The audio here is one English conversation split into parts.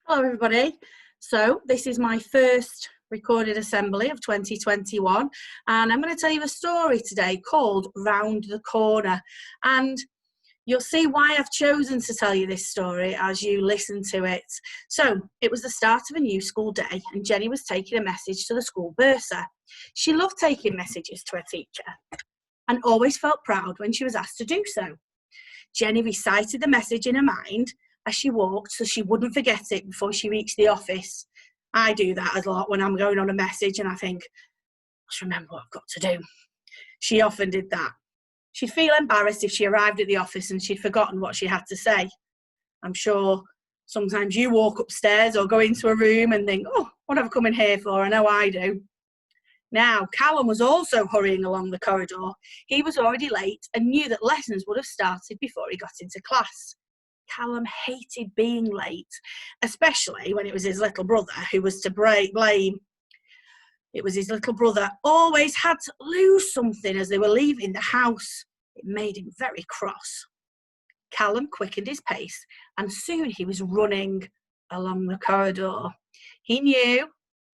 Hello everybody. So this is my first recorded assembly of 2021 and I'm going to tell you a story today called Round the Corner, and you'll see why I've chosen to tell you this story as you listen to it. So it was the start of a new school day and Jenny was taking a message to the school bursar. She loved taking messages to her teacher and always felt proud when she was asked to do so. Jenny recited the message in her mind as she walked so she wouldn't forget it before she reached the office. I do that a lot when I'm going on a message and I think, let's remember what I've got to do. She often did that. She'd feel embarrassed if she arrived at the office and she'd forgotten what she had to say. I'm sure sometimes you walk upstairs or go into a room and think, oh, what have I come in here for? I know I do. Now, Callum was also hurrying along the corridor. He was already late and knew that lessons would have started before he got into class. Callum hated being late, especially when it was his little brother who was to blame. It was his little brother always had to lose something as they were leaving the house. It made him very cross. Callum quickened his pace and soon he was running along the corridor. He knew,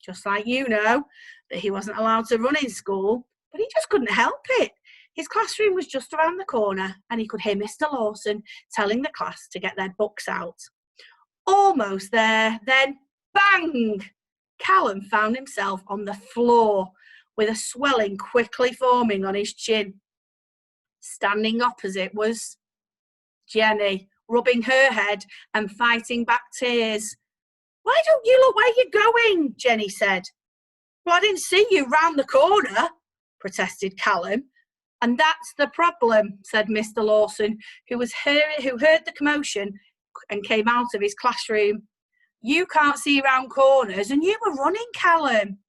just like you know, that he wasn't allowed to run in school, but he just couldn't help it. His classroom was just around the corner and he could hear Mr. Lawson telling the class to get their books out. Almost there, then bang! Callum found himself on the floor with a swelling quickly forming on his chin. Standing opposite was Jenny, rubbing her head and fighting back tears. "Why don't you look where you're going?" Jenny said. "Well, I didn't see you round the corner," protested Callum. "And that's the problem," said Mr. Lawson, who heard the commotion and came out of his classroom. "You can't see round corners and you were running, Callum."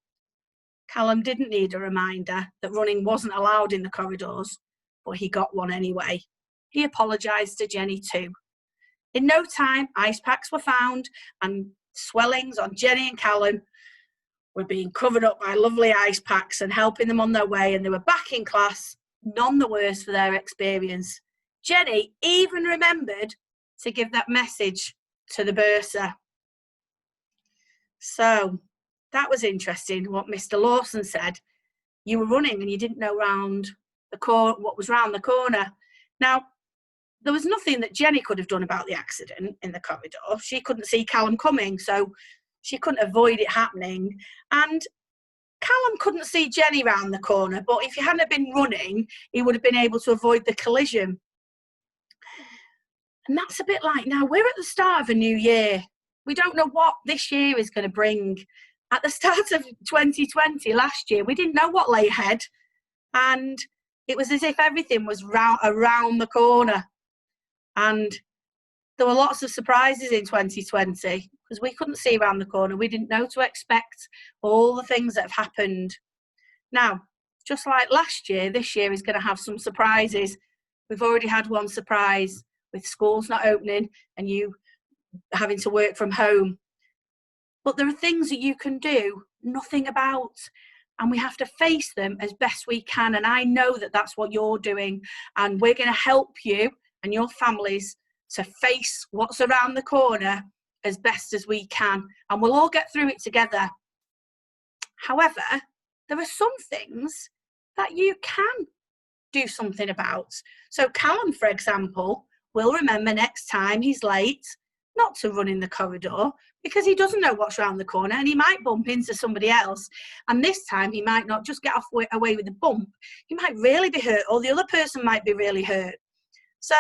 Callum didn't need a reminder that running wasn't allowed in the corridors, but he got one anyway. He apologised to Jenny too. In no time, ice packs were found and swellings on Jenny and Callum were being covered up by lovely ice packs and helping them on their way, and they were back in class, none the worse for their experience. Jenny even remembered to give that message to the bursar. So that was interesting what Mr. Lawson said. You were running and you didn't know what was round the corner. Now, there was nothing that Jenny could have done about the accident in the corridor. She couldn't see Callum coming, so she couldn't avoid it happening. And Callum couldn't see Jenny round the corner, but if he hadn't been running, he would have been able to avoid the collision. And that's a bit like now, we're at the start of a new year. We don't know what this year is going to bring. At the start of 2020, last year, we didn't know what lay ahead. And it was as if everything was around the corner. And there were lots of surprises in 2020 because we couldn't see around the corner. We didn't know to expect all the things that have happened. Now, just like last year, this year is going to have some surprises. We've already had one surprise with schools not opening and you having to work from home. But there are things that you can do nothing about, and we have to face them as best we can. And I know that that's what you're doing, and we're going to help you and your families to face what's around the corner as best as we can, and we'll all get through it together. However, there are some things that you can do something about. So Callum, for example, will remember next time he's late not to run in the corridor because he doesn't know what's around the corner and he might bump into somebody else, and this time he might not just get away with the bump, he might really be hurt, or the other person might be really hurt. So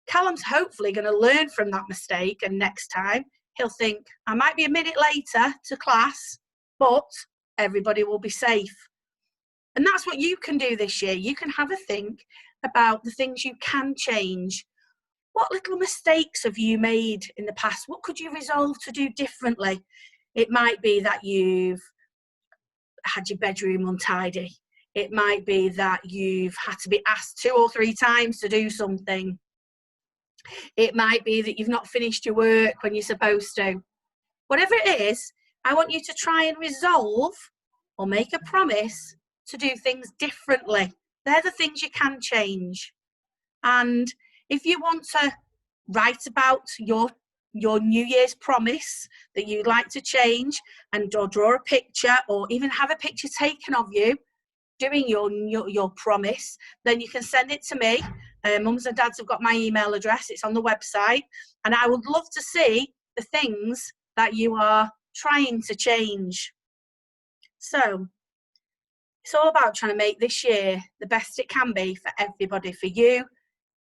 Callum's hopefully going to learn from that mistake, and next time he'll think, I might be a minute later to class, but everybody will be safe. And that's what you can do this year. You can have a think about the things you can change. What little mistakes have you made in the past? What could you resolve to do differently? It might be that you've had your bedroom untidy. It might be that you've had to be asked 2 or 3 times to do something. It might be that you've not finished your work when you're supposed to. Whatever it is, I want you to try and resolve or make a promise to do things differently. They're the things you can change. And if you want to write about your your New Year's promise that you'd like to change, and or draw a picture, or even have a picture taken of you doing your promise, then you can send it to me. Mums and dads have got my email address. It's on the website, and I would love to see the things that you are trying to change. So it's all about trying to make this year the best it can be for everybody, for you,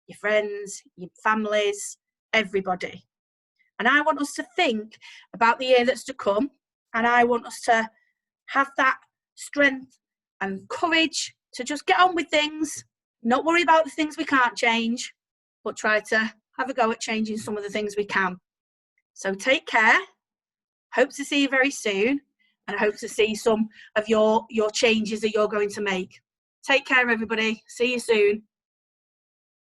your friends, your families, everybody. And I want us to think about the year that's to come, and I want us to have that strength and courage to just get on with things, not worry about the things we can't change, but try to have a go at changing some of the things we can. So take care. Hope to see you very soon, and I hope to see some of your changes that you're going to make. Take care, everybody. See you soon.